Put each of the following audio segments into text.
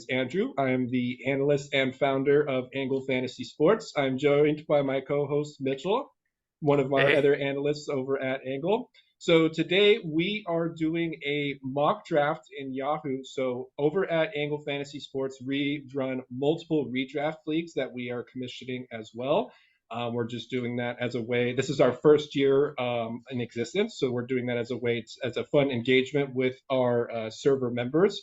is Andrew. I am the analyst and founder of Angle Fantasy Sports. I'm joined by my co-host Mitchell, one of my Hey, other analysts over at Angle. So today we are doing a mock draft in Yahoo. So over at Angle Fantasy Sports, we run multiple redraft leagues that we are commissioning as well. We're just doing that as a way. This is our first year in existence, so we're doing that as a way, as a fun engagement with our server members.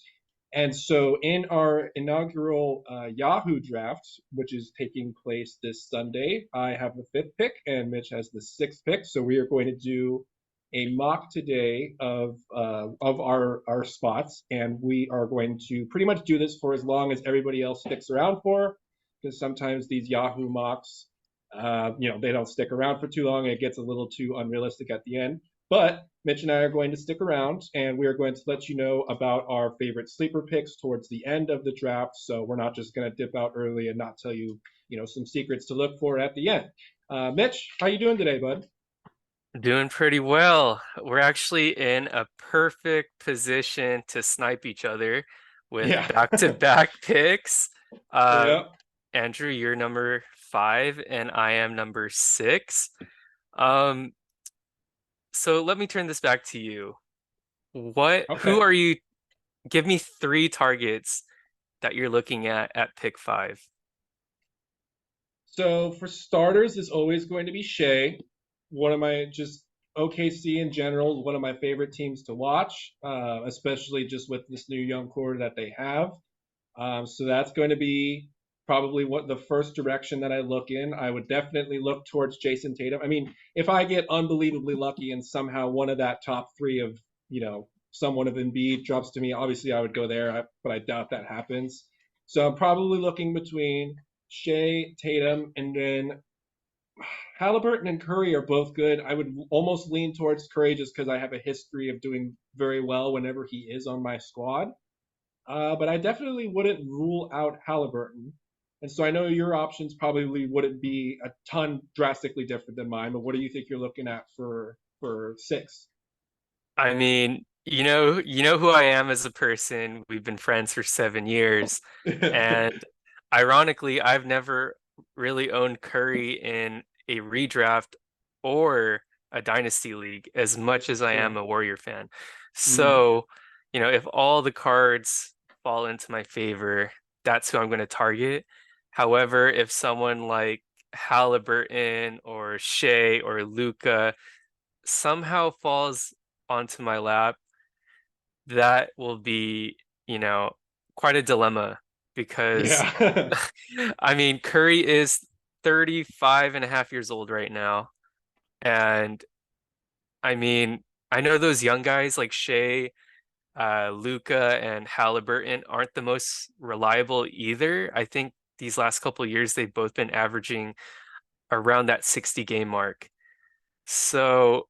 And so, in our inaugural Yahoo draft, which is taking place this Sunday, I have the fifth pick, and Mitch has the sixth pick. So we are going to do a mock today of our spots, and we are going to pretty much do this for as long as everybody else sticks around for, because sometimes these Yahoo mocks they don't stick around for too long. It gets a little too unrealistic at the end. But Mitch and I are going to stick around, and we are going to let you know about our favorite sleeper picks towards the end of the draft. So we're not just going to dip out early and not tell you, some secrets to look for at the end. Mitch, how you doing today, bud? doing pretty well. We're actually in a perfect position to snipe each other with Yeah. back-to-back picks. Um, Yeah. Andrew, you're number 5 and I am number 6. Um, so let me turn this back to you. Who Okay. are you? Give me 3 targets that you're looking at pick 5. So for starters, it's always going to be Shea. One of my just OKC in general, one of my favorite teams to watch, especially just with this new young core that they have. So that's going to be probably what the first direction that I look in. I would definitely look towards Jayson Tatum. I mean, if I get unbelievably lucky and somehow one of that top three of, someone of Embiid drops to me, obviously I would go there, but I doubt that happens. So I'm probably looking between Shea, Tatum, and then Halliburton and Curry are both good. I would almost lean towards Curry just because I have a history of doing very well whenever he is on my squad. But I definitely wouldn't rule out Halliburton. And so I know your options probably wouldn't be a ton drastically different than mine, but what do you think you're looking at for six? I mean, you know who I am as a person. We've been friends for 7 years, and ironically, I've never really owned Curry in a redraft or a dynasty league as much as I am Sure. a Warrior fan. Mm, So, if all the cards fall into my favor, that's who I'm going to target. However, if someone like Halliburton or Shea or Luca somehow falls onto my lap, that will be, you know, quite a dilemma because yeah. I mean, Curry is 35 and a half years old right now. And I mean, I know those young guys like Shea, Luca, and Halliburton aren't the most reliable either. I think these last couple of years they've both been averaging around that 60 game mark. So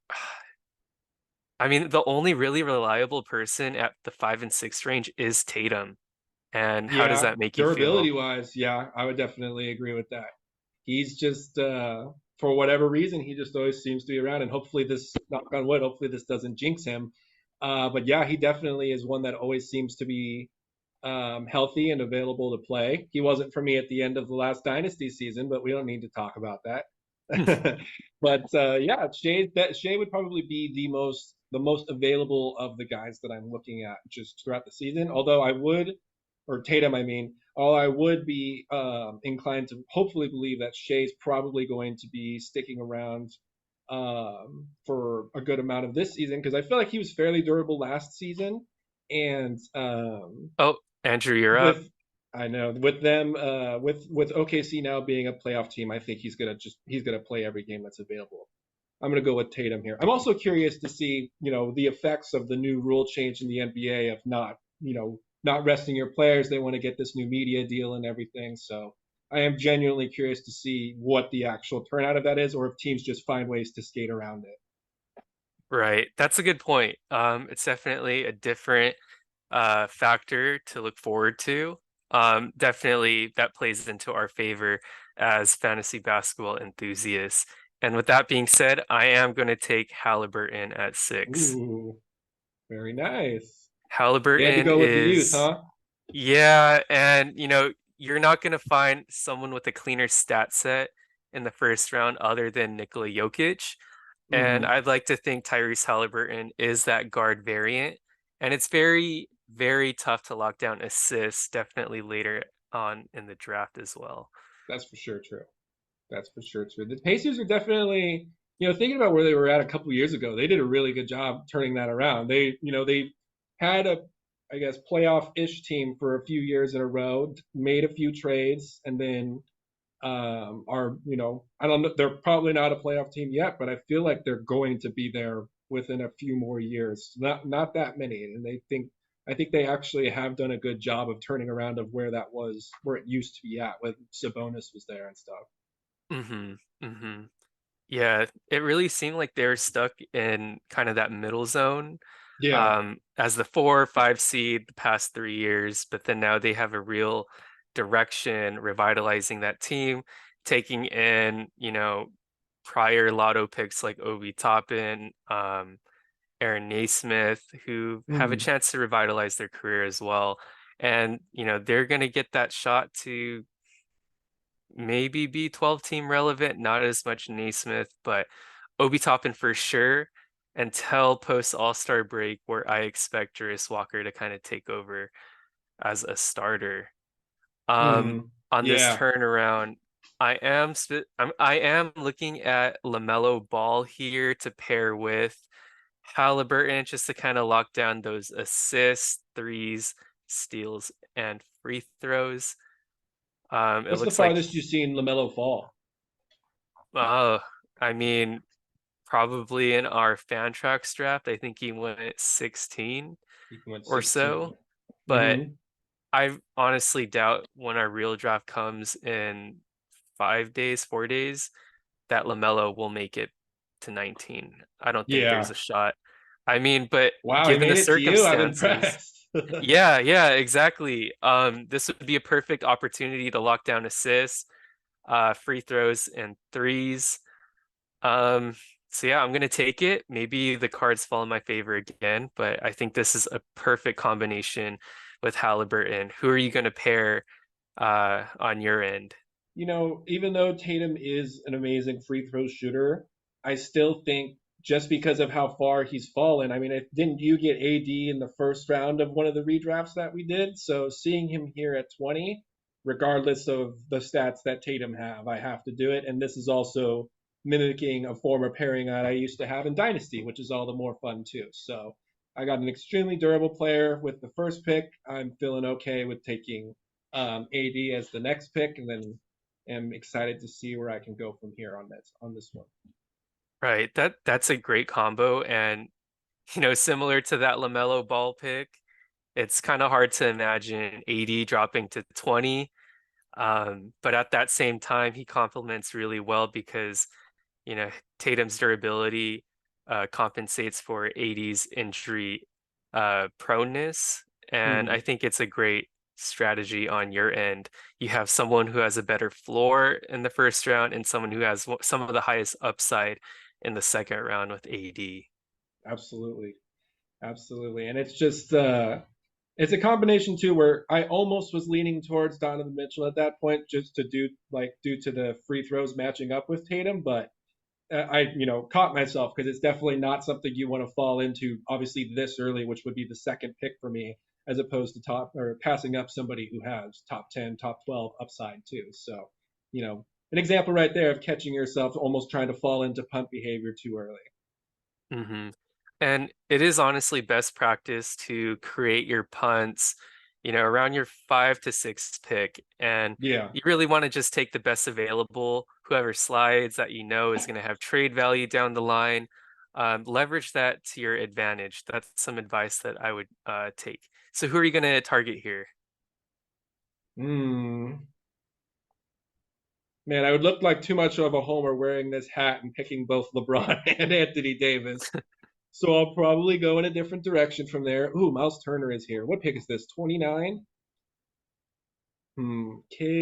I mean, the only really reliable person at the 5 and 6 range is Tatum. And how does Yeah, that make you durability feel? wise, yeah, I would definitely agree with that. He's just for whatever reason, he just always seems to be around, and hopefully this, knock on wood, hopefully this doesn't jinx him. But yeah, he definitely is one that always seems to be healthy and available to play. He wasn't for me at the end of the last Dynasty season, but we don't need to talk about that. But yeah, Shea would probably be the most available of the guys that I'm looking at just throughout the season. Although I would, or Tatum, I mean, I would be inclined to hopefully believe that Shea's probably going to be sticking around for a good amount of this season because I feel like he was fairly durable last season, and Oh, Andrew, you're up. with I know with them with OKC now being a playoff team, I think he's gonna play every game that's available. I'm gonna go with Tatum here. I'm also curious to see the effects of the new rule change in the NBA of not resting your players. They want to get this new media deal and everything. So I am genuinely curious to see what the actual turnout of that is, or if teams just find ways to skate around it. Right. That's a good point. It's definitely a different factor to look forward to. Definitely that plays into our favor as fantasy basketball enthusiasts. And with that being said, I am going to take Halliburton at 6. Ooh, very nice. You had to Halliburton go with the youth, is huh? Yeah, and you're not gonna find someone with a cleaner stat set in the first round other than Nikola Jokic. And Hmm. I'd like to think Tyrese Haliburton is that guard variant. And it's very, very tough to lock down assists, definitely later on in the draft as well. That's for sure true. That's for sure true. The Pacers are definitely, thinking about where they were at a couple years ago, they did a really good job turning that around. They had a, I guess, playoff-ish team for a few years in a row, made a few trades, and then I don't know, they're probably not a playoff team yet, but I feel like they're going to be there within a few more years. Not that many, and I think they actually have done a good job of turning around of where that was, where it used to be at when Sabonis was there and stuff. Mm-hmm. Mm-hmm. Yeah, it really seemed like they were stuck in kind of that middle zone Yeah. as the 4 or 5 seed the past 3 years, but then now they have a real direction, revitalizing that team, taking in, prior lotto picks like Obi Toppin, Aaron Naismith, who have a Mm. chance to revitalize their career as well. And, they're going to get that shot to maybe be 12 team relevant, not as much Naismith, but Obi Toppin for sure until post All-Star break, where I expect Jarius Walker to kind of take over as a starter. Um, Mm. on this Yeah. turnaround, I am looking at LaMelo Ball here to pair with Halliburton just to kind of lock down those assists, threes, steals, and free throws. It What's the looks like farthest you've seen LaMelo fall? uh, I mean, probably in our fan tracks draft, I think he went at 16 He went or 16. so. But Mm-hmm. I honestly doubt when our real draft comes in 5 days, 4 days, that LaMelo will make it to 19. I don't think there's Yeah. a shot. I mean, but Wow, he given the made it to you. I'm circumstances, impressed. yeah, yeah, exactly. This would be a perfect opportunity to lock down assists, free throws, and threes. Um, so yeah, I'm gonna take it. Maybe the cards fall in my favor again, but I think this is a perfect combination with Halliburton. Who are you gonna pair on your end? Even though Tatum is an amazing free throw shooter, I still think just because of how far he's fallen, I mean, didn't you get AD in the first round of one of the redrafts that we did? So seeing him here at 20, regardless of the stats that Tatum have, I have to do it. And this is also mimicking a former pairing that I used to have in Dynasty, which is all the more fun too. So I got an extremely durable player with the first pick. I'm feeling okay with taking AD as the next pick, and then am excited to see where I can go from here on this one. Right, that's a great combo, and similar to that LaMelo Ball pick, it's kind of hard to imagine AD dropping to 20. But at that same time, he complements really well because you know, Tatum's durability compensates for AD's injury proneness. And I Hmm. think it's a great strategy on your end. You have someone who has a better floor in the first round and someone who has some of the highest upside in the second round with AD. Absolutely, absolutely, and it's a combination too where I almost was leaning towards Donovan Mitchell at that point just to do like due to the free throws matching up with Tatum, but I caught myself because it's definitely not something you want to fall into obviously this early, which would be the second pick for me, as opposed to top or passing up somebody who has top 10, top 12 upside too. So, an example right there of catching yourself almost trying to fall into punt behavior too early. Hmm. And it is honestly best practice to create your punts, around your 5 to 6 pick. And Yeah. you really want to just take the best available, whoever slides that is going to have trade value down the line. Leverage that to your advantage. That's some advice that I would take. So who are you going to target here? Hmm. Man, I would look like too much of a homer wearing this hat and picking both LeBron and Anthony Davis. So I'll probably go in a different direction from there. Ooh, Miles Turner is here. What pick is this? 29?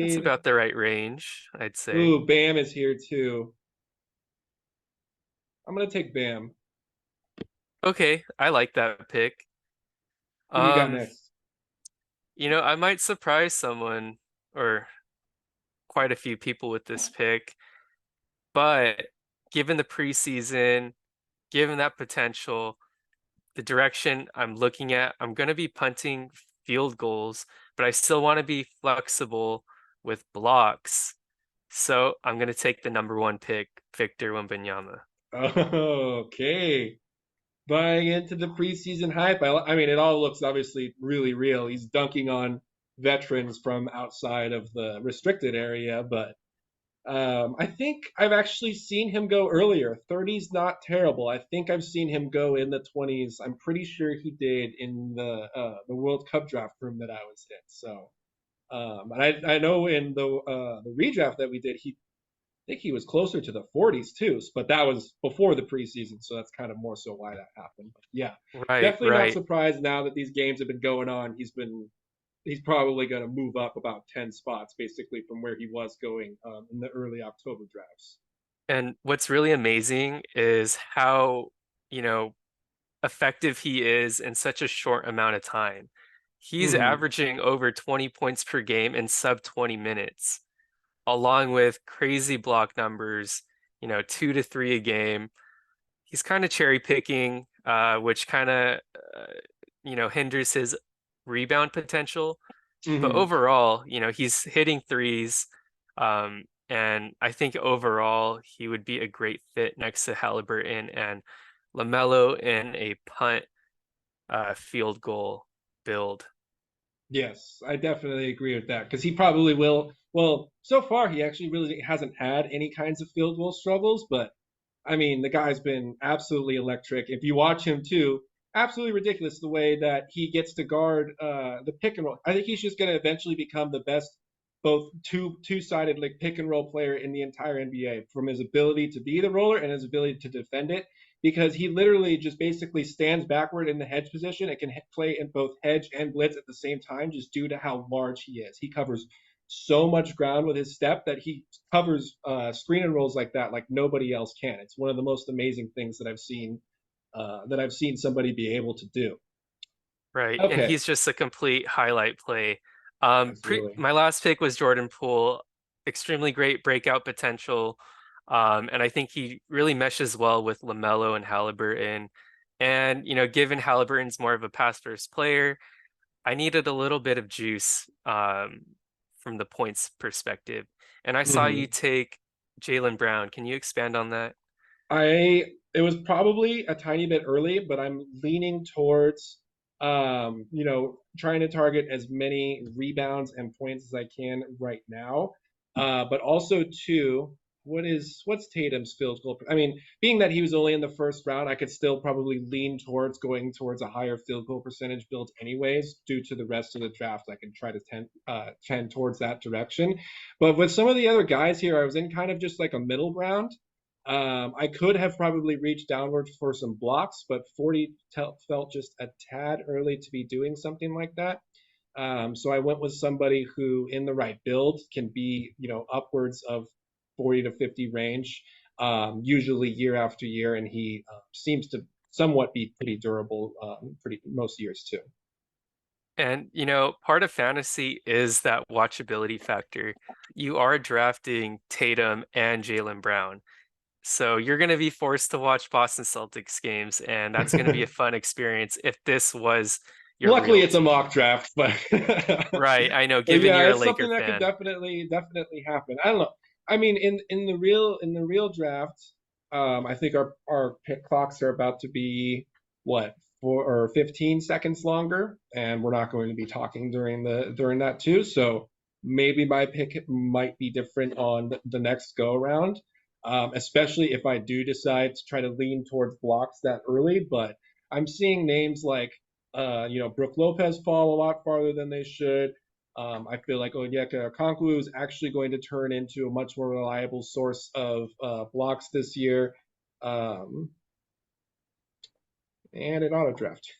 That's Cade. about the right range, I'd say. Ooh, Bam is here too. I'm gonna take Bam. Okay, I like that pick. Who do you got Um, next? I might surprise someone or quite a few people with this pick, but given the preseason, given that potential, the direction I'm looking at, I'm going to be punting field goals, but I still want to be flexible with blocks. So I'm going to take the number one pick, Victor Wembanyama. Okay. Buying into the preseason hype. I mean, it all looks obviously really real. He's dunking on veterans from outside of the restricted area, but I think I've actually seen him go earlier. 30's not terrible. I think I've seen him go in the 20s. I'm pretty sure he did in the World Cup draft room that I was in. So, and I know in the redraft that we did, I think he was closer to the 40's too, but that was before the preseason, so that's kind of more so why that happened. But yeah, Right, definitely not right. surprised now that these games have been going on. He's probably going to move up about 10 spots basically from where he was going in the early October drafts. And what's really amazing is how, you know, effective he is in such a short amount of time. He's Hmm. averaging over 20 points per game in sub 20 minutes, along with crazy block numbers, 2 to 3 a game. He's kind of cherry picking, which kind of, hinders his rebound potential. But Hmm. overall, he's hitting threes. And I think overall, he would be a great fit next to Halliburton and LaMelo in a punt field goal build. Yes, I definitely agree with that because he probably will. Well, so far he actually really hasn't had any kinds of field goal struggles, but I mean, the guy's been absolutely electric. If you watch him too, absolutely ridiculous the way that he gets to guard the pick and roll. I think he's just going to eventually become the best both two-sided like pick and roll player in the entire NBA from his ability to be the roller and his ability to defend it because he literally just basically stands backward in the hedge position and can play in both hedge and blitz at the same time just due to how large he is. He covers so much ground with his step that he covers screen and rolls like that like nobody else can. It's one of the most amazing things that I've seen somebody be able to do. Right. And Okay, he's just a complete highlight play. absolutely. My last pick was Jordan Poole, extremely great breakout potential. And I think he really meshes well with LaMelo and Halliburton. And, given Halliburton's more of a pass first player, I needed a little bit of juice from the points perspective. And I saw you Hmm. take Jaylen Brown. Can you expand on that? It was probably a tiny bit early, but I'm leaning towards trying to target as many rebounds and points as I can right now. But also too, what's Tatum's field goal? I mean, being that he was only in the first round, I could still probably lean towards going towards a higher field goal percentage build anyways, due to the rest of the draft. I can try to tend towards that direction. But with some of the other guys here, I was in kind of just like a middle ground. I could have probably reached downward for some blocks, but 40 felt just a tad early to be doing something like that. So I went with somebody who, in the right build, can be, upwards of 40 to 50 range, usually year after year, and he seems to somewhat be pretty durable, pretty most years too. And, part of fantasy is that watchability factor. You are drafting Tatum and Jaylen Brown. So you're going to be forced to watch Boston Celtics games, and that's going to be a fun experience if this was your Luckily, real it's a team. mock draft, but Right, I know, but given yeah, you're a it's Laker something that could fan. definitely happen. I don't know. I mean, in the real draft, I think our pick clocks are about to be what 4 or 15 seconds longer, and we're not going to be talking during that too. So maybe my pick might be different on the next go around, especially if I do decide to try to lean towards blocks that early. But I'm seeing names like Brooke Lopez fall a lot farther than they should. I feel like Onyeka Okongwu is actually going to turn into a much more reliable source of blocks this year. Um, and an auto draft.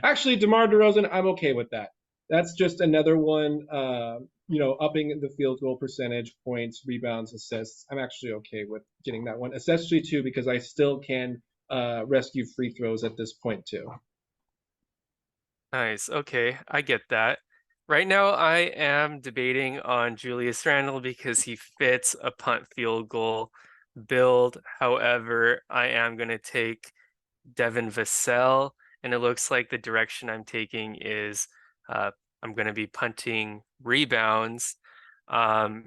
Actually, DeMar DeRozan, I'm okay with that. That's just another one, upping the field goal percentage, points, rebounds, assists. I'm actually okay with getting that one, especially too because I still can rescue free throws at this point too. Nice. Okay, I get that. Right now, I am debating on Julius Randle because he fits a punt field goal build. However, I am going to take Devin Vassell, and it looks like the direction I'm taking is uh, I'm going to be punting rebounds, um,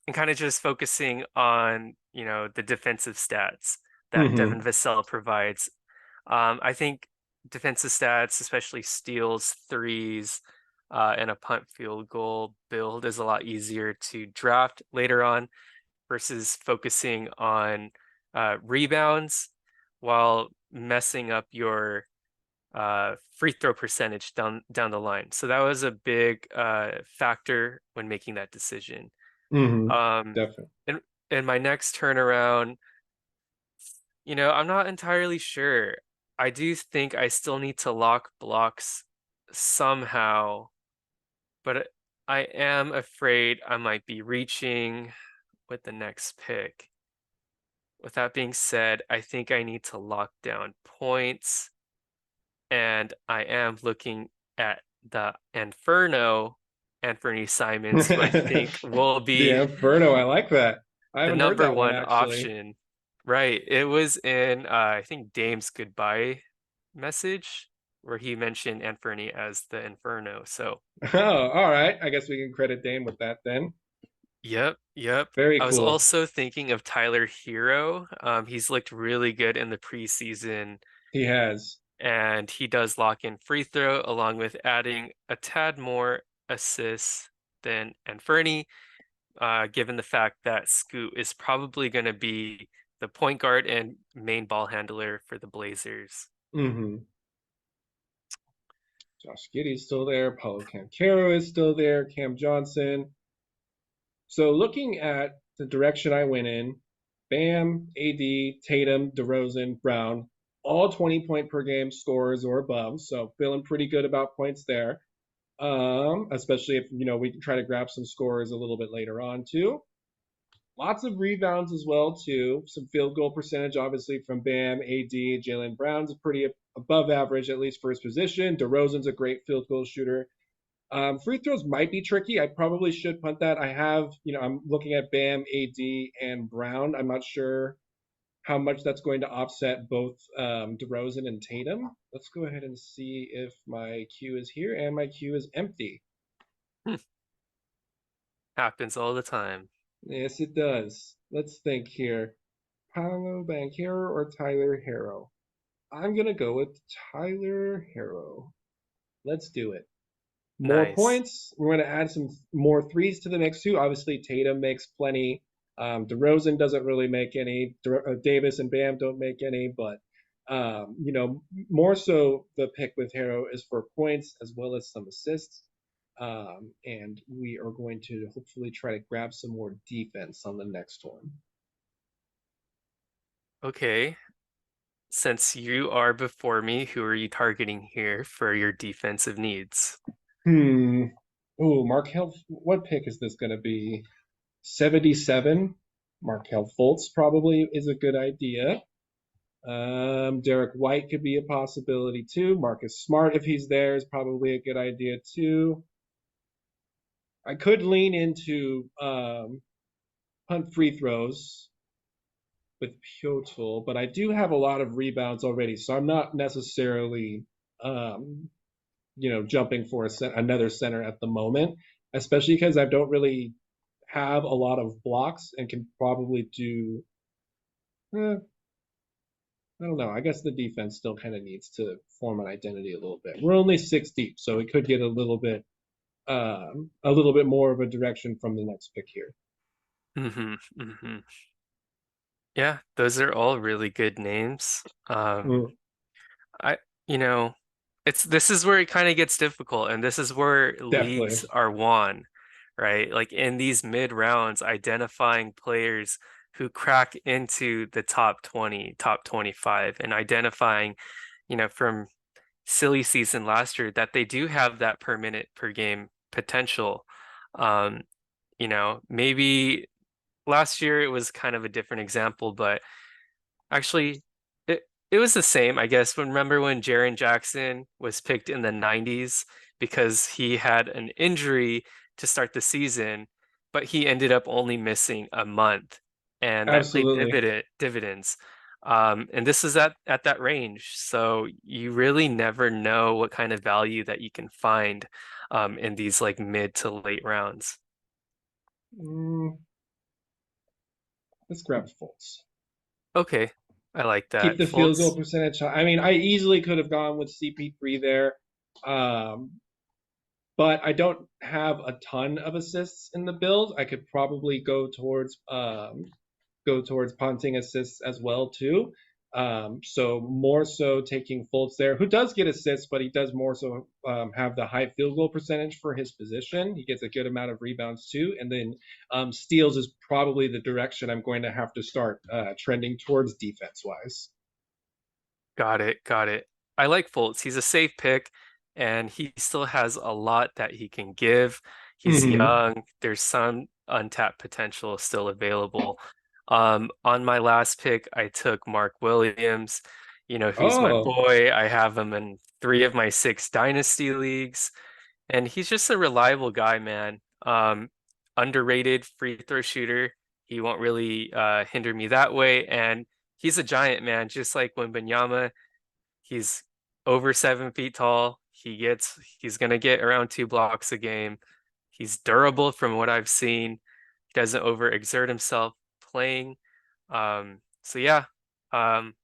and kind of just focusing on, the defensive stats that Devin Hmm. Vassell provides. I think defensive stats, especially steals, threes, and a punt field goal build is a lot easier to draft later on versus focusing on rebounds while messing up your free throw percentage down the line. So that was a big factor when making that decision. Hmm. Um, Definitely. in my next turnaround, I'm not entirely sure. I do think I still need to lock blocks somehow, but I am afraid I might be reaching with the next pick. With that being said, I think I need to lock down points, and I am looking at the Anfernee Simons, who I think will The be Inferno, I like that. I the haven't heard number that one one actually. option. Right. It was in I think Dame's goodbye message where he mentioned Anfernee as the Inferno. So, Oh, all right. I guess we can credit Dame with that then. yep, yep. Very I was cool. also thinking of Tyler Herro. He's looked really good in the preseason, He has. and he does lock in free throw along with adding a tad more assists than Anfernee, given the fact that Scoot is probably going to be the point guard and main ball handler for the Blazers. Hmm. Josh Giddey's still there. Paulo Cancero is still there. Cam Johnson. So looking at the direction I went in, Bam, AD, Tatum, DeRozan, Brown, all 20 point per game scores or above. So feeling pretty good about points there. Especially if we can try to grab some scores a little bit later on too. Lots of rebounds as well too. Some field goal percentage, obviously from Bam, AD, Jaylen Brown's pretty above average at least for his position. DeRozan's a great field goal shooter. Free throws might be tricky. I probably should punt that. I'm looking at Bam, AD, and Brown. I'm not sure how much that's going to offset both DeRozan and Tatum. Let's go ahead and see if my queue is here, and my queue is empty. Happens all the time. Yes, it does. Let's think here. Paolo Banchero or Tyler Herro? I'm gonna go with Tyler Herro. Let's do it. More Nice. points. We're going to add some more threes to the mix too. Obviously, Tatum makes plenty. DeRozan doesn't really make any. Davis and Bam don't make any. But more so the pick with Harrow is for points as well as some assists. And we are going to hopefully try to grab some more defense on the next one. Okay. Since you are before me, who are you targeting here for your defensive needs? Hmm. Oh, Markel. What pick is this going to be? 77. Markel Fultz probably is a good idea. Derek White could be a possibility too. Marcus Smart, if he's there, is probably a good idea too. I could lean into punt free throws with Piotr, but I do have a lot of rebounds already, so I'm not necessarily, um, jumping for another center at the moment, especially because I don't really have a lot of blocks and can probably do. Eh, I don't know. I guess the defense still kind of needs to form an identity a little bit. We're only six deep, so it could get a little bit more of a direction from the next pick here. Mm-hmm, mm-hmm. Yeah, those are all really good names. Mm, I, you know, this is where it kind of gets difficult, and this is where leagues definitely. are won, right? Like in these mid rounds, identifying players who crack into the top 20, top 25, and identifying, from silly season last year that they do have that per minute per game potential. Um, maybe last year it was kind of a different example, but actually, it was the same, I guess. Remember when Jaren Jackson was picked in the 90s because he had an injury to start the season, but he ended up only missing a month, and that played Absolutely. dividends. And this is at that range, so you really never know what kind of value that you can find in these like mid to late rounds. Mm, let's grab Fultz. Okay, I like Keep that. the field goal Fultz, percentage high. I mean, I easily could have gone with CP3 there. Um, but I don't have a ton of assists in the build. I could probably go towards punting assists as well too. So more so taking Fultz there, who does get assists, but he does more so have the high field goal percentage for his position. He gets a good amount of rebounds too, and then steals is probably the direction I'm going to have to start trending towards defense wise. got it, got it. I like Fultz. He's a safe pick, and he still has a lot that he can give. He's Mm-hmm. young. There's some untapped potential still available. On my last pick, I took Mark Williams. You know, he's my Oh, boy. I have him in three of my six dynasty leagues. And he's just a reliable guy, man. Underrated free throw shooter. He won't really hinder me that way. And he's a giant, man, just like Wembanyama. He's over 7 feet tall. He's gonna get around 2 blocks a game. He's durable from what I've seen. He doesn't overexert himself playing. So yeah, um,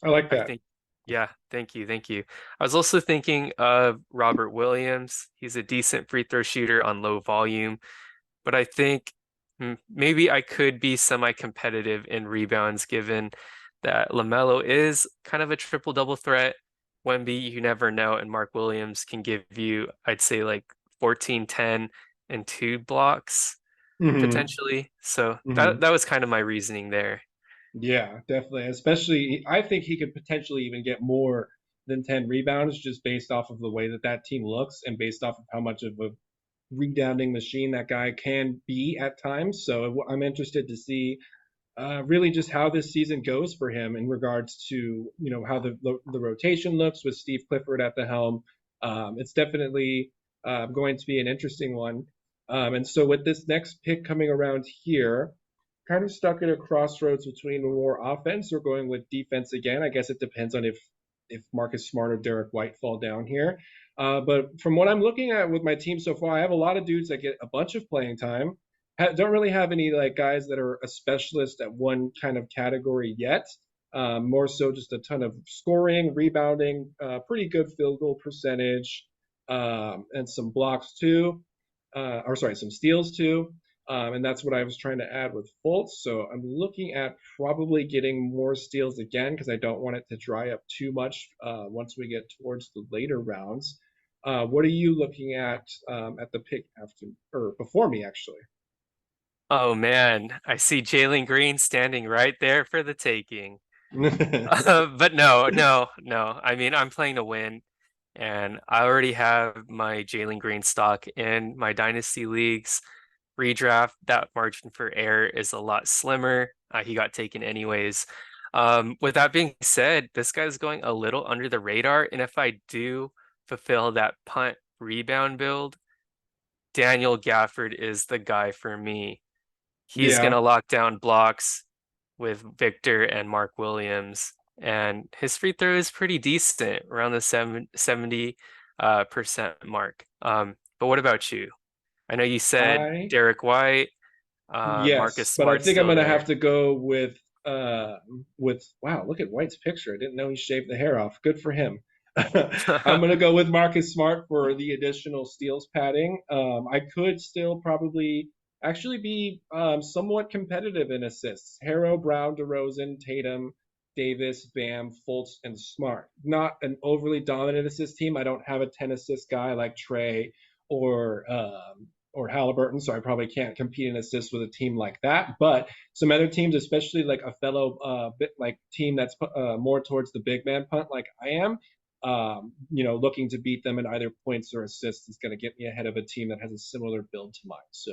I like I that. think, yeah, thank you, thank you. I was also thinking of Robert Williams. He's a decent free throw shooter on low volume, but I think maybe I could be semi-competitive in rebounds given that LaMelo is kind of a triple double threat. Wemby, you never know, and Mark Williams can give you, I'd say like 14, 10, and 2 blocks Mm-hmm. potentially. So Mm-hmm. that was kind of my reasoning there. Yeah, definitely. Especially, I think he could potentially even get more than 10 rebounds just based off of the way that that team looks and based off of how much of a rebounding machine that guy can be at times. So I'm interested to see really just how this season goes for him in regards to how the rotation looks with Steve Clifford at the helm. It's definitely going to be an interesting one. And so with this next pick coming around here, kind of stuck at a crossroads between more offense or going with defense again. I guess it depends on if Marcus Smart or Derek White fall down here. But from what I'm looking at with my team so far, I have a lot of dudes that get a bunch of playing time. Don't really have any like guys that are a specialist at one kind of category yet. More so just a ton of scoring, rebounding, pretty good field goal percentage, and some blocks too, or sorry, some steals too. And that's what I was trying to add with Fultz. So I'm looking at probably getting more steals again because I don't want it to dry up too much once we get towards the later rounds. What are you looking at the pick after or before me actually? Oh man, I see Jalen Green standing right there for the taking. But no, no, no. I mean, I'm playing to win, and I already have my Jalen Green stock in my dynasty leagues. Redraft, that margin for error is a lot slimmer. He got taken anyways. With that being said, this guy's going a little under the radar, and if I do fulfill that punt rebound build, Daniel Gafford is the guy for me. He's Yeah, gonna lock down blocks with Victor and Mark Williams, and his free throw is pretty decent, around the 70 percent mark. But what about you? I know you said I Derek White, Marcus yes, but I Smart's think I'm still gonna have there. to go with wow, look at White's picture. I didn't know he shaved the hair off. Good for him. I'm gonna go with Marcus Smart for the additional steals padding. I could still probably actually be somewhat competitive in assists. Herro, Brown, DeRozan, Tatum, Davis, Bam, Fultz, and Smart. Not an overly dominant assist team. I don't have a 10 assist guy like Trey or or Haliburton, so I probably can't compete in assists with a team like that. But some other teams, especially like a fellow bit like team that's more towards the big man punt, like I am, looking to beat them in either points or assists is going to get me ahead of a team that has a similar build to mine. So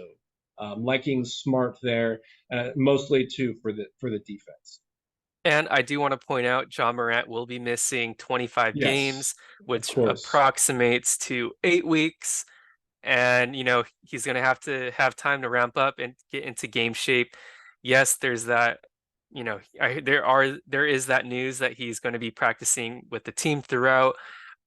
liking Smart there, mostly too for the defense. And I do want to point out John Morant will be missing 25 Yes, games, of which course. approximates to 8 weeks. And, he's going to have time to ramp up and get into game shape. Yes, there's that, there is that news that he's going to be practicing with the team throughout,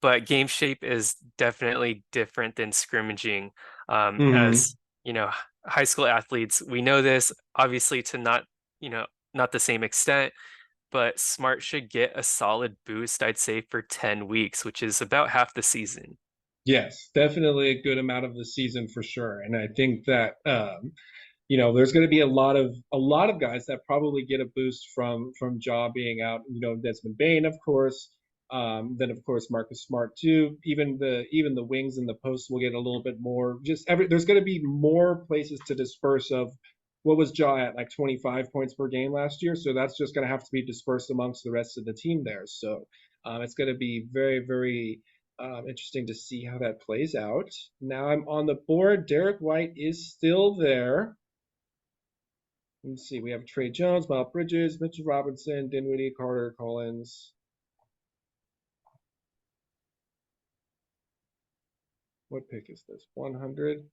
but game shape is definitely different than scrimmaging. As, Hmm. you know, high school athletes, we know this obviously to not the same extent, but Smart should get a solid boost, I'd say, for 10 weeks, which is about half the season. Yes, definitely a good amount of the season for sure. And I think that there's going to be a lot of guys that probably get a boost from Ja being out. Desmond Bain, of course. Then of course Marcus Smart too. Even the wings and the posts will get a little bit more. There's going to be more places to disperse of what was Ja at like 25 points per game last year. So that's just going to have to be dispersed amongst the rest of the team there. So it's going to be very very interesting to see how that plays out. Now I'm on the board. Derek White is still there. Let's see. We have Trey Jones, Miles Bridges, Mitchell Robinson, Dinwiddie, Carter, Collins. What pick is this? 100.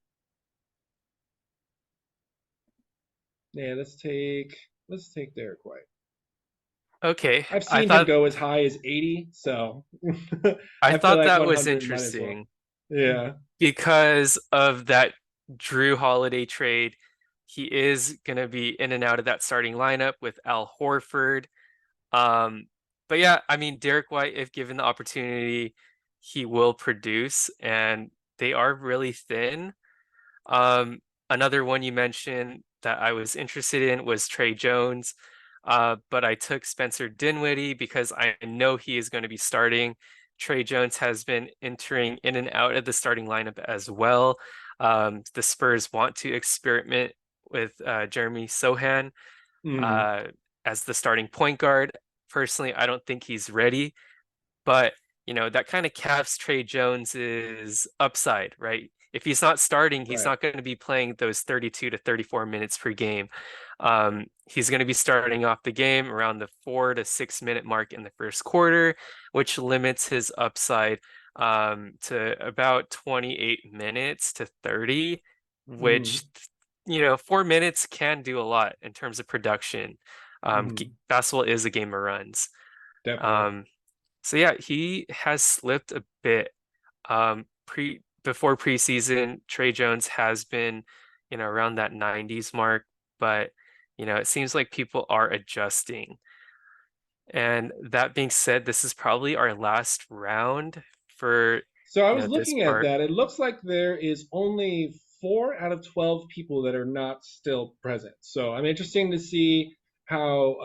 Yeah, let's take Derek White. Okay, I've I seen him thought go as high as 80, so I I feel thought like that was 100 might as well. interesting Yeah. because of that Drew Holiday trade. He is gonna be in and out of that starting lineup with Al Horford. Um, but yeah, I mean Derek White, if given the opportunity, he will produce, and they are really thin. Um, Another one you mentioned that I was interested in was Trey Jones, but I took Spencer Dinwiddie because I know he is going to be starting. Trey Jones has been entering in and out of the starting lineup as well. The Spurs want to experiment with Jeremy Sohan Mm, uh, as the starting point guard. Personally, I don't think he's ready, but that kind of caps Trey Jones's upside, right? If he's not starting, he's right. not going to be playing those 32 to 34 minutes per game. He's going to be starting off the game around the 4 to 6 minute mark in the first quarter, which limits his upside to about 28 minutes to 30, which, Mm, 4 minutes can do a lot in terms of production. mm, Basketball is a game of runs. definitely. Um, so yeah, he has slipped a bit. Pre Before preseason, Trey Jones has been, around that 90s mark, but it seems like people are adjusting. And that being said, this is probably our last round for, So I was this looking at part. that. It looks like there is only 4 out of 12 people that are not still present. So I'm interesting to see how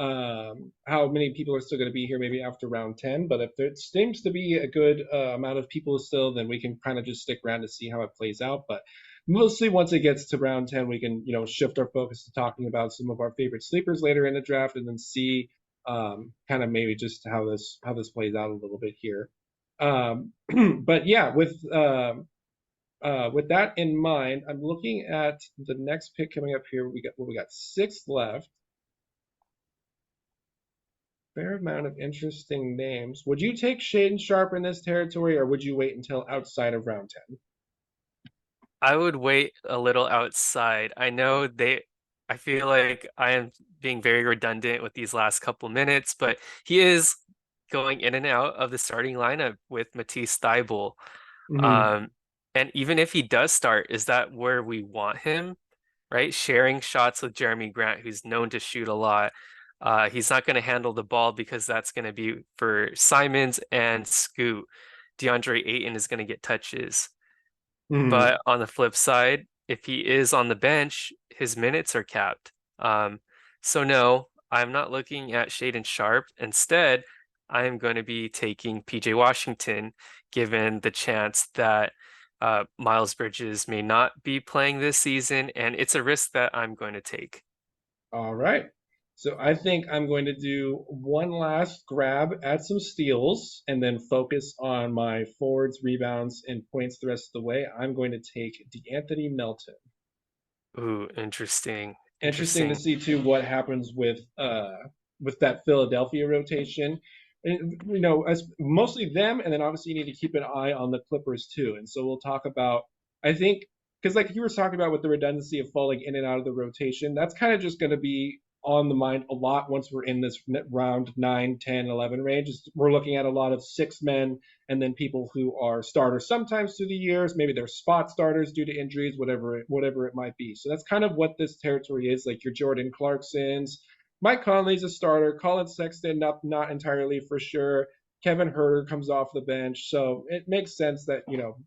many people are still going to be here maybe after round 10. But if there seems to be a good amount of people still, then we can kind of just stick around to see how it plays out. But mostly once it gets to round 10, we can shift our focus to talking about some of our favorite sleepers later in the draft, and then see kind of maybe just how this plays out a little bit here. But yeah, with that in mind, I'm looking at the next pick coming up here. We got six left. Fair amount of interesting names. Would you take Shaden Sharp in this territory, or would you wait until outside of round 10? I would wait a little outside. I feel like I am being very redundant with these last couple minutes, but he is going in and out of the starting lineup with Matisse Thybulle. Hmm. Um, and even if he does start, is that where we want him, right? Sharing shots with Jeremy Grant, who's known to shoot a lot. He's not going to handle the ball because that's going to be for Simons and Scoot. DeAndre Ayton is going to get touches. Hmm. But on the flip side, if he is on the bench, his minutes are capped. So no, I'm not looking at Shaden Sharp. Instead, I am going to be taking PJ Washington, given the chance that Miles Bridges may not be playing this season, and it's a risk that I'm going to take. All right. So I think I'm going to do one last grab at some steals and then focus on my forwards, rebounds, and points the rest of the way. I'm going to take DeAnthony Melton. Ooh, interesting. Interesting to Interesting. see too what happens with with that Philadelphia rotation. And, as mostly them, and then obviously you need to keep an eye on the Clippers too. And so we'll talk about, I think, because like you were talking about with the redundancy of falling in and out of the rotation, that's kind of just going to be on the mind a lot once we're in this round 9, 10, 11 range. We're looking at a lot of six men and then people who are starters sometimes through the years. Maybe they're spot starters due to injuries, whatever it might be. So that's kind of what this territory is. Like your Jordan Clarksons, Mike Conley's a starter. Colin Sexton, not entirely for sure. Kevin Herter comes off the bench, so it makes sense that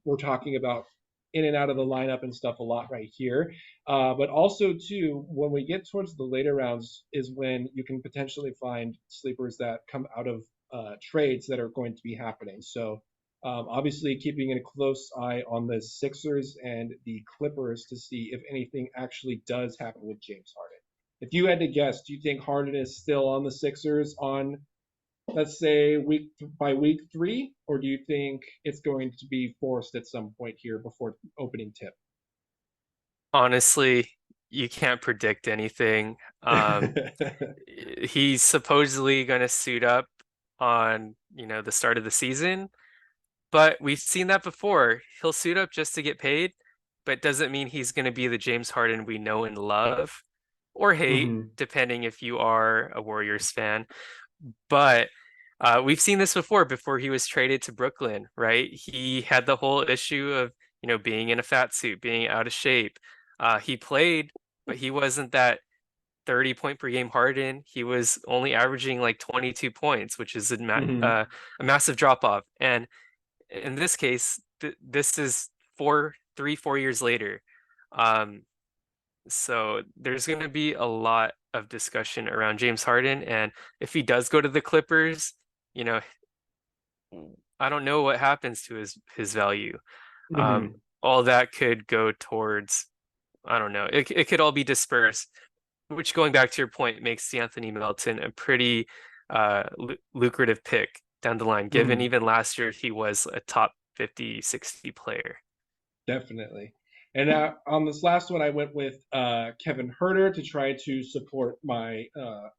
we're talking about in and out of the lineup and stuff a lot right here. But also too, when we get towards the later rounds, is when you can potentially find sleepers that come out of trades that are going to be happening. So obviously keeping a close eye on the Sixers and the Clippers to see if anything actually does happen with James Harden. If you had to guess, do you think Harden is still on the Sixers on, let's say, by week 3, or do you think it's going to be forced at some point here before opening tip? Honestly, you can't predict anything. He's supposedly going to suit up on, the start of the season, but we've seen that before. He'll suit up just to get paid, but doesn't mean he's going to be the James Harden we know and love or hate, Hmm. depending if you are a Warriors fan. But we've seen this before he was traded to Brooklyn, right? He had the whole issue of, being in a fat suit, being out of shape. He played, but he wasn't that 30 point per game Harden. He was only averaging like 22 points, which is Hmm. a massive drop off. And in this case, this is 4 years later. Um, so there's going to be a lot of discussion around James Harden, and if he does go to the Clippers, you know, I don't know what happens to his value. Um, Hmm. all that could go towards, I don't know. It could all be dispersed, which going back to your point makes Anthony Melton a pretty lucrative pick down the line, given Hmm. even last year he was a top 50, 60 player. Definitely. And on this last one, I went with Kevin Herter to try to support my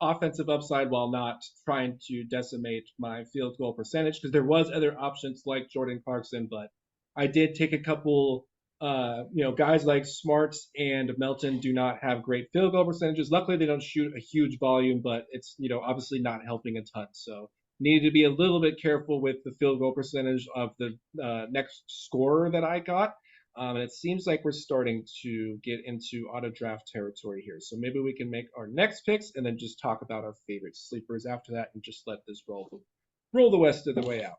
offensive upside while not trying to decimate my field goal percentage because there was other options like Jordan Clarkson, but I did take a couple. Guys like Smarts and Melton do not have great field goal percentages. Luckily, they don't shoot a huge volume, but it's obviously not helping a ton. So needed to be a little bit careful with the field goal percentage of the next scorer that I got. And it seems like we're starting to get into auto draft territory here. So maybe we can make our next picks and then just talk about our favorite sleepers after that and just let this roll the rest of the way out.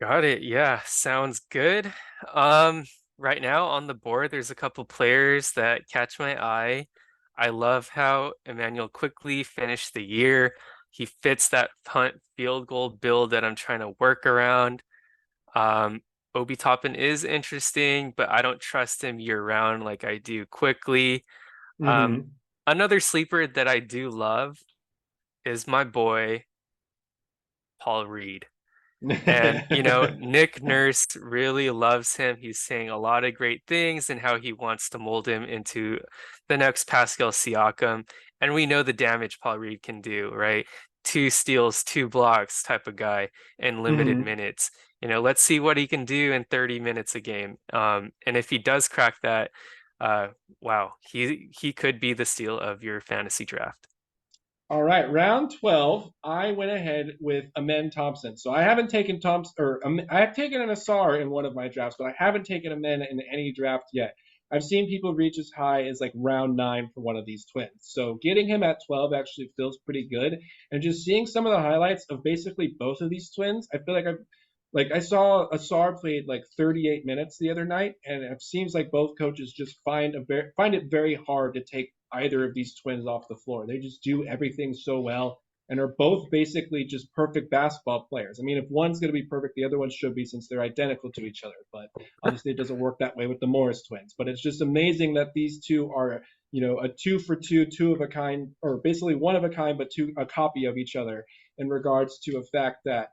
Got it. Yeah, sounds good. Um, right now on the board, there's a couple players that catch my eye. I love how Emmanuel quickly finished the year. He fits that punt field goal build that I'm trying to work around. Um, Obi Toppin is interesting, but I don't trust him year round like I do quickly. Um, Mm-hmm. another sleeper that I do love is my boy Paul Reed. And, Nick Nurse really loves him. He's saying a lot of great things and how he wants to mold him into the next Pascal Siakam. And we know the damage Paul Reed can do, right? 2 steals, 2 blocks type of guy in limited Mm-hmm. minutes. Let's see what he can do in 30 minutes a game. And if he does crack that, uh, wow, he could be the steal of your fantasy draft. All right, round 12, I went ahead with Amen Thompson. So I haven't taken Thompson, or I have taken an Asar in one of my drafts, but I haven't taken Amen in any draft yet. I've seen people reach as high as like round 9 for one of these twins. So getting him at 12 actually feels pretty good. And just seeing some of the highlights of basically both of these twins, I feel like I saw Asar played like 38 minutes the other night, and it seems like both coaches just find it very hard to take either of these twins off the floor. They just do everything so well and are both basically just perfect basketball players. I mean, if one's going to be perfect, the other one should be since they're identical to each other. But obviously, it doesn't work that way with the Morris twins. But it's just amazing that these two are, a two for two, two of a kind, or basically one of a kind, but a copy of each other in regards to a fact that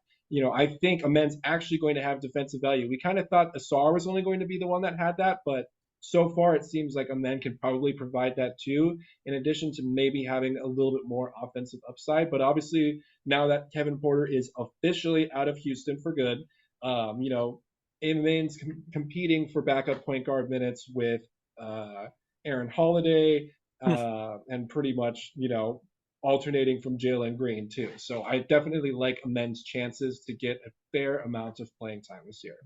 I think Amen's actually going to have defensive value. We kind of thought Asar was only going to be the one that had that, but so far it seems like Amen can probably provide that too, in addition to maybe having a little bit more offensive upside. But obviously, now that Kevin Porter is officially out of Houston for good, you know, it means competing for backup point guard minutes with uh, Aaron Holiday, and pretty much, you know, alternating from Jalen Green too. So I definitely like Amen's chances to get a fair amount of playing time this year.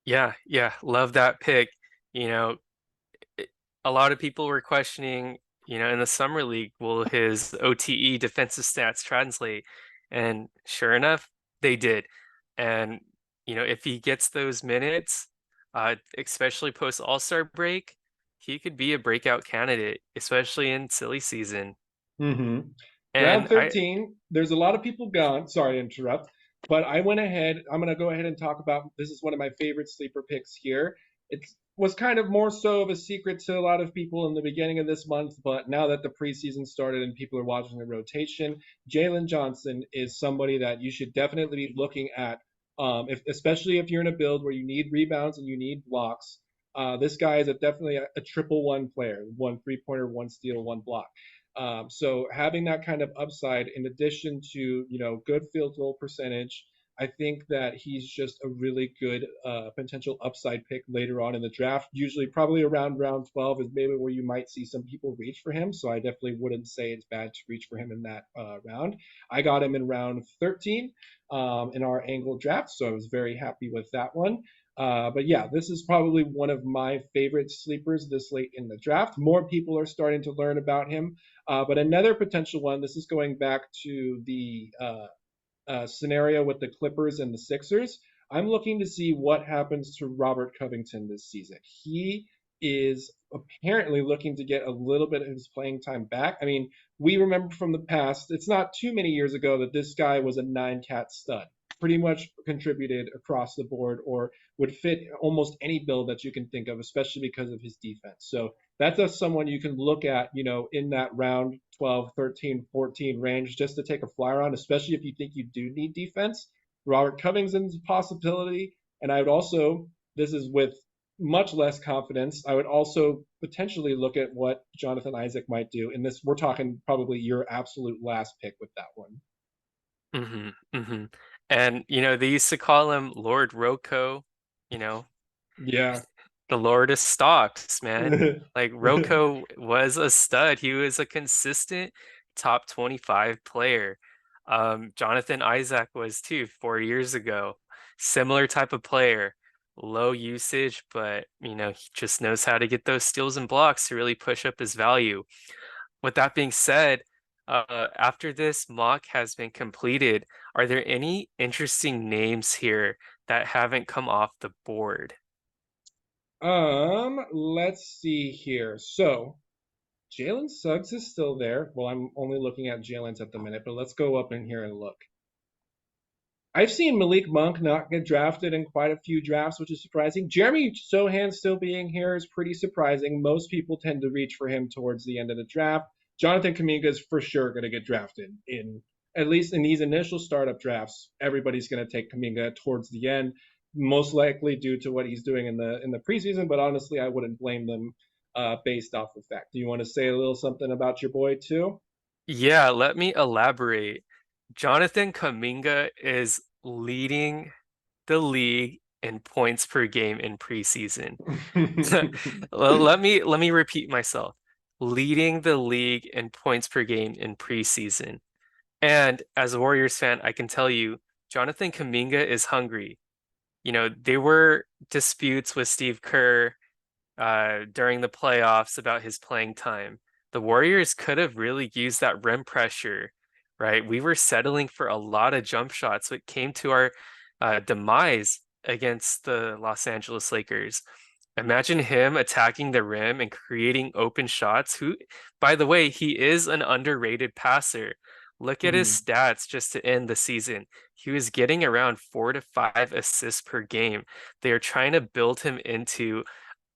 Yeah, yeah, love that pick. You know, it- a lot of people were questioning, in the summer league, will his OTE defensive stats translate? And sure enough, they did. And, if he gets those minutes, especially post All-Star break, he could be a breakout candidate, especially in silly season. Mm-hmm. Round And I 13, there's a lot of people gone. Sorry to interrupt, but I went ahead. I'm going to go ahead and talk about this is one of my favorite sleeper picks here. It was kind of more so of a secret to a lot of people in the beginning of this month, but now that the preseason started and people are watching the rotation, Jalen Johnson is somebody that you should definitely be looking at, especially if you're in a build where you need rebounds and you need blocks. This guy is definitely a triple one player, one three-pointer, one steal, one block. So having that kind of upside, in addition to good field goal percentage, I think that he's just a really good potential upside pick later on in the draft. Usually, probably around round 12 is maybe where you might see some people reach for him. So I definitely wouldn't say it's bad to reach for him in that round. I got him in round 13 in our angle draft, so I was very happy with that one. But yeah, this is probably one of my favorite sleepers this late in the draft. More people are starting to learn about him. But another potential one, this is going back to the scenario with the Clippers and the Sixers. I'm looking to see what happens to Robert Covington this season. He is apparently looking to get a little bit of his playing time back. I mean, we remember from the past, it's not too many years ago that this guy was a nine cat stud. Pretty much contributed across the board or would fit almost any build that you can think of, especially because of his defense. So that's someone you can look at, in that round 12, 13, 14 range just to take a flyer on, especially if you think you do need defense. Robert Covington's a possibility. And I would also, this is with much less confidence, I would also potentially look at what Jonathan Isaac might do. And this, we're talking probably your absolute last pick with that one. hmm hmm And they used to call him Lord Rocco, you know, Yeah. the Lord of Stocks, man. Like Rocco was a stud. He was a consistent top 25 player. Jonathan Isaac was too 4 years ago. Similar type of player, low usage, but he just knows how to get those steals and blocks to really push up his value. With that being said, after this mock has been completed, are there any interesting names here that haven't come off the board? Let's see here. So Jalen Suggs is still there. Well, I'm only looking at Jalen's at the minute, but let's go up in here and look. I've seen Malik Monk not get drafted in quite a few drafts, which is surprising. Jeremy Sohan still being here is pretty surprising. Most people tend to reach for him towards the end of the draft. Jonathan Kuminga is for sure going to get drafted in, at least in these initial startup drafts. Everybody's going to take Kuminga towards the end, most likely due to what he's doing in the preseason. But honestly, I wouldn't blame them based off the fact. Do you want to say a little something about your boy too? Yeah, let me elaborate. Jonathan Kuminga is leading the league in points per game in preseason. Let me repeat myself. Leading the league in points per game in preseason. And as a Warriors fan, I can tell you, Jonathan Kuminga is hungry. There were disputes with Steve Kerr during the playoffs about his playing time. The Warriors could have really used that rim pressure, right? We were settling for a lot of jump shots, which came to our demise against the Los Angeles Lakers. Imagine him attacking the rim and creating open shots. Who, by the way, he is an underrated passer. Look at his Mhm. stats just to end the season. He was getting around 4 to 5 assists per game. They are trying to build him into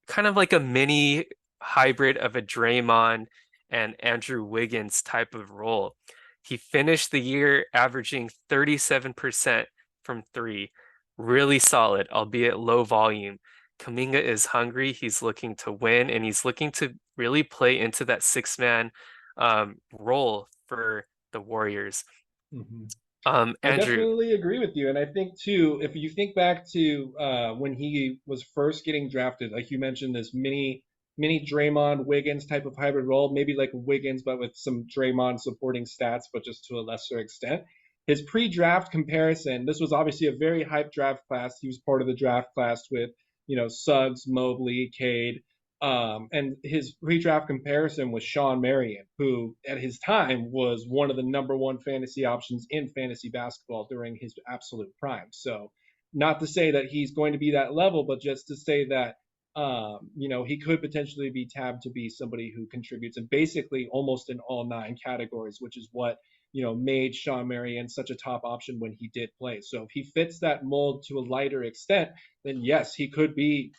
kind of like a mini hybrid of a Draymond and Andrew Wiggins type of role. He finished the year averaging 37% from three. Really solid, albeit low volume. Kuminga is hungry. He's looking to win, and he's looking to really play into that six-man role for the Warriors. Mhm. I Andrew, definitely agree with you. And I think, too, if you think back to when he was first getting drafted, like you mentioned, this mini Draymond Wiggins type of hybrid role, maybe like Wiggins, but with some Draymond supporting stats, but just to a lesser extent. His pre-draft comparison, this was obviously a very hyped draft class. He was part of the draft class with, Suggs, Mobley, Cade. And his pre-draft comparison was Sean Marion, who at his time was one of the number one fantasy options in fantasy basketball during his absolute prime. So, not to say that he's going to be that level, but just to say that, he could potentially be tabbed to be somebody who contributes in basically almost in all nine categories, which is what made Sean Marion such a top option when he did play. So if he fits that mold to a lighter extent, then yes, he could be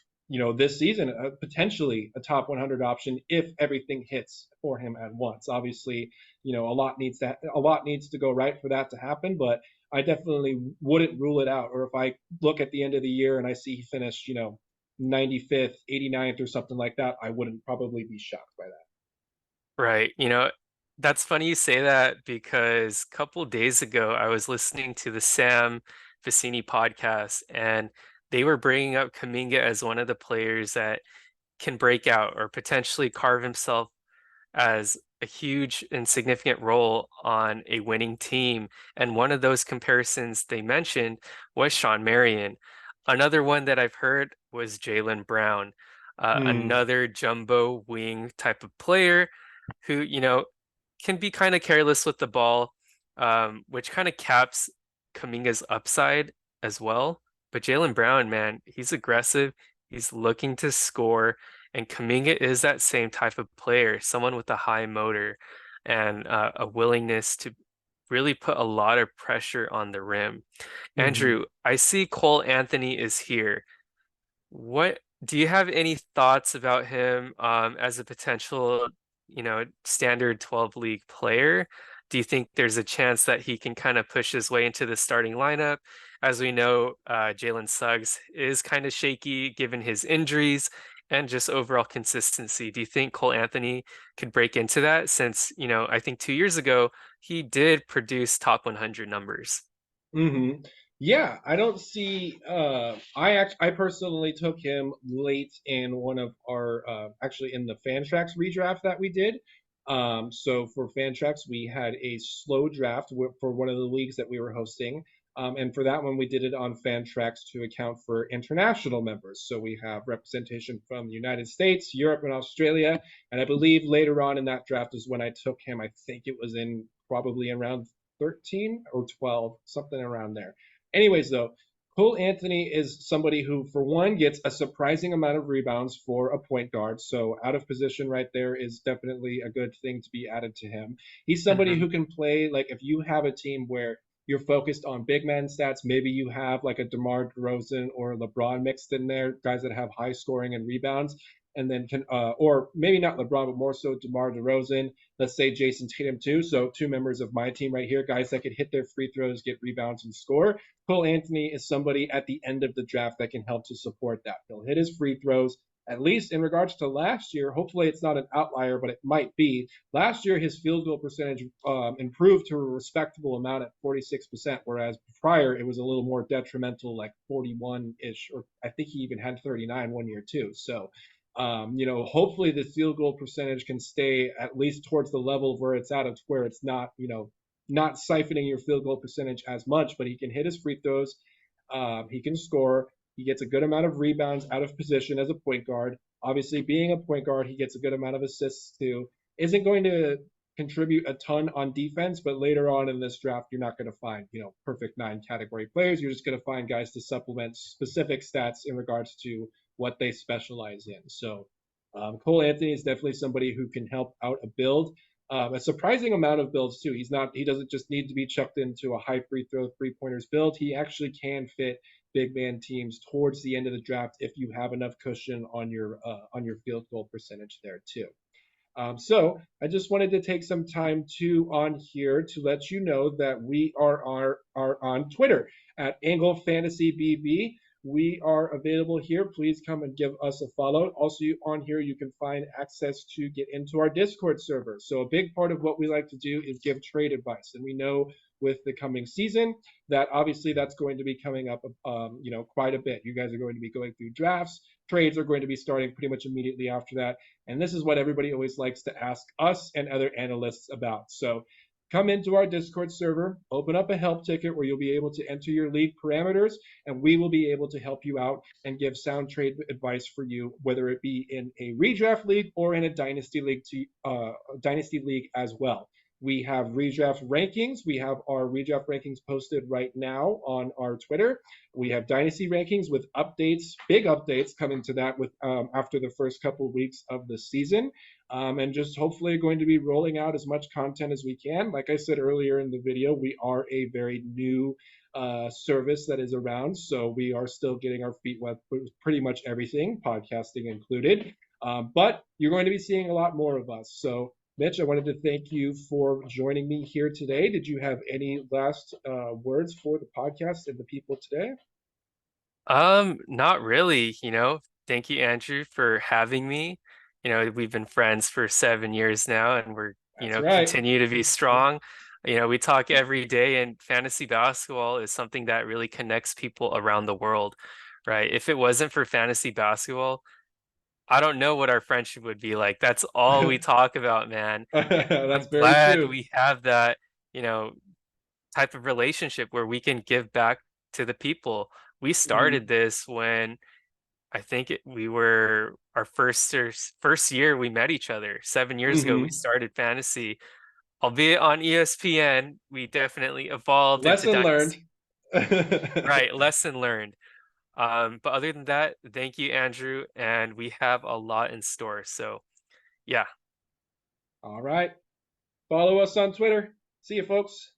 this season, potentially a top 100 option if everything hits for him at once. Obviously, a lot needs to go right for that to happen, but I definitely wouldn't rule it out. Or if I look at the end of the year and I see he finished, 95th, 89th, or something like that, I wouldn't probably be shocked by that. right, that's funny you say that because a couple days ago I was listening to the Sam Vecini podcast, and they were bringing up Kuminga as one of the players that can break out or potentially carve himself as a huge and significant role on a winning team. And one of those comparisons they mentioned was Sean Marion. Another one that I've heard was Jaylen Brown, Mm, another jumbo wing type of player who, can be kind of careless with the ball, which kind of caps Kuminga's upside as well. But Jaylen Brown, man, he's aggressive. He's looking to score. And Kuminga is that same type of player, someone with a high motor and a willingness to really put a lot of pressure on the rim. hmm Andrew, I see Cole Anthony is here. What do you have any thoughts about him as a potential, standard 12 league player? Do you think there's a chance that he can kind of push his way into the starting lineup? As we know, Jalen Suggs is kind of shaky given his injuries and just overall consistency. Do you think Cole Anthony could break into that since, I think 2 years ago he did produce top 100 numbers? hmm Yeah, I don't see. I personally took him late in one of our actually in the Fantrax redraft that we did. So for Fantrax, we had a slow draft for one of the leagues that we were hosting. And for that one, we did it on Fantrax to account for international members. So we have representation from the United States, Europe, and Australia. And I believe later on in that draft is when I took him. I think it was in probably around 13 or 12, something around there. Anyways, though, Cole Anthony is somebody who, for one, gets a surprising amount of rebounds for a point guard. So out of position right there is definitely a good thing to be added to him. He's somebody Hmm. who can play, like, if you have a team where you're focused on big man stats, maybe you have like a DeMar DeRozan or LeBron mixed in there, guys that have high scoring and rebounds. And then or maybe not LeBron, but more so DeMar DeRozan, let's say Jayson Tatum too. So two members of my team right here, guys that could hit their free throws, get rebounds, and score. Cole Anthony is somebody at the end of the draft that can help to support that. He'll hit his free throws. At least in regards to last year, hopefully it's not an outlier, but it might be. Last year, his field goal percentage improved to a respectable amount at 46%, whereas prior it was a little more detrimental, like 41 ish, or I think he even had 39 one year too. So hopefully the field goal percentage can stay at least towards the level where it's at, of where it's not, not siphoning your field goal percentage as much, but he can hit his free throws. He can score. He gets a good amount of rebounds out of position as a point guard. Obviously, being a point guard, he gets a good amount of assists too. Isn't going to contribute a ton on defense, but later on in this draft, you're not going to find, perfect nine category players. You're just going to find guys to supplement specific stats in regards to what they specialize in. So Cole Anthony is definitely somebody who can help out a build. A surprising amount of builds too. He doesn't just need to be chucked into a high free throw three pointers build. He actually can fit big man teams towards the end of the draft if you have enough cushion on your field goal percentage there too. So I just wanted to take some time to on here to let you know that we are on Twitter at Angle Fantasy BB. we are available here. Please come and give us a follow. Also, on here, you can find access to get into our Discord server. So, a big part of what we like to do is give trade advice. And we know with the coming season that obviously that's going to be coming up, quite a bit. You guys are going to be going through drafts. Trades are going to be starting pretty much immediately after that. And this is what everybody always likes to ask us and other analysts about. So, come into our Discord server, open up a help ticket where you'll be able to enter your league parameters, and we will be able to help you out and give sound trade advice for you, whether it be in a redraft league or in a dynasty league as well. We have redraft rankings. We have our redraft rankings posted right now on our Twitter. We have dynasty rankings with updates, big updates coming to that with after the first couple of weeks of the season. And just hopefully going to be rolling out as much content as we can. Like I said earlier in the video, we are a very new service that is around, so we are still getting our feet wet with pretty much everything, podcasting included. But you're going to be seeing a lot more of us. So, Mitch, I wanted to thank you for joining me here today. Did you have any last words for the podcast and the people today? Not really, Thank you, Andrew, for having me. We've been friends for 7 years now, and we're, That's right. continue to be strong. We talk every day, and fantasy basketball is something that really connects people around the world, right? If it wasn't for fantasy basketball, I don't know what our friendship would be like. That's all we talk about, man. And That's I'm very glad true. we have that, you know, type of relationship where we can give back to the people. We started Mhm. this when I think we were our first year we met each other. 7 years ago, we Mhm. started fantasy, albeit on ESPN. We definitely evolved into Lesson learned. Dynasty. Right, lesson learned. But other than that, thank you, Andrew, and we have a lot in store. So yeah. All right. Follow us on Twitter. See you, folks.